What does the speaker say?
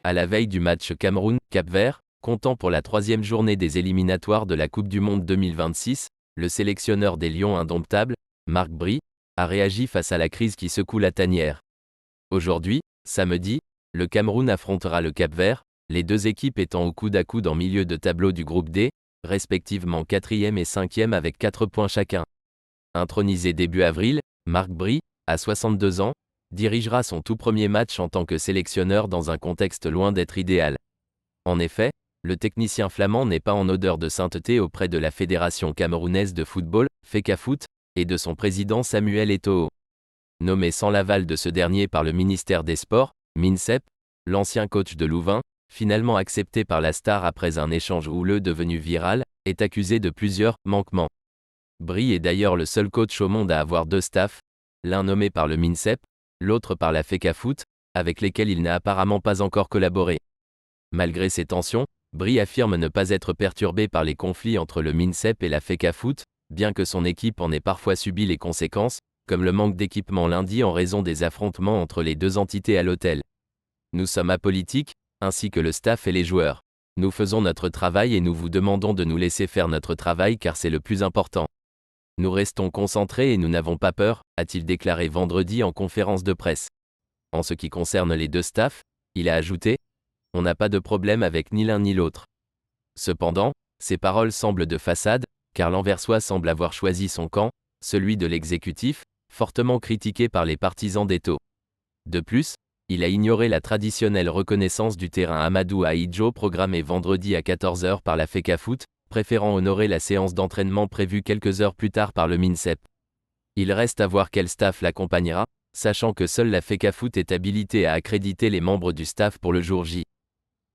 À la veille du match Cameroun-Cap-Vert, comptant pour la troisième journée des éliminatoires de la Coupe du Monde 2026, le sélectionneur des Lions indomptables, Marc Bry, a réagi face à la crise qui secoue la tanière. Aujourd'hui, samedi, le Cameroun affrontera le Cap-Vert, les deux équipes étant au coude à coude en milieu de tableau du groupe D, respectivement 4e et 5e avec 4 points chacun. Intronisé début avril, Marc Bry, à 62 ans, dirigera son tout premier match en tant que sélectionneur dans un contexte loin d'être idéal. En effet, le technicien flamand n'est pas en odeur de sainteté auprès de la Fédération camerounaise de football, FECAFOOT, et de son président Samuel Eto'o. Nommé sans l'aval de ce dernier par le ministère des Sports, MINSEP, l'ancien coach de Louvain, finalement accepté par la star après un échange houleux devenu viral, est accusé de plusieurs manquements. Bry est d'ailleurs le seul coach au monde à avoir deux staffs, l'un nommé par le MINSEP, l'autre par la FECAFOOT, avec lesquels il n'a apparemment pas encore collaboré. Malgré ces tensions, Bry affirme ne pas être perturbé par les conflits entre le MINSEP et la FECAFOOT, bien que son équipe en ait parfois subi les conséquences, comme le manque d'équipement lundi en raison des affrontements entre les deux entités à l'hôtel. Nous sommes apolitiques, ainsi que le staff et les joueurs. Nous faisons notre travail et nous vous demandons de nous laisser faire notre travail car c'est le plus important. Nous restons concentrés et nous n'avons pas peur, a-t-il déclaré vendredi en conférence de presse. En ce qui concerne les deux staffs, il a ajouté « On n'a pas de problème avec ni l'un ni l'autre ». Cependant, ces paroles semblent de façade, car l'Anversois semble avoir choisi son camp, celui de l'exécutif, fortement critiqué par les partisans d'Eto'o. De plus, il a ignoré la traditionnelle reconnaissance du terrain Amadou Ahidjo programmée vendredi à 14 h par la FECAFOOT, préférant honorer la séance d'entraînement prévue quelques heures plus tard par le MINSEP. Il reste à voir quel staff l'accompagnera, sachant que seule la FECAFOOT est habilitée à accréditer les membres du staff pour le jour J.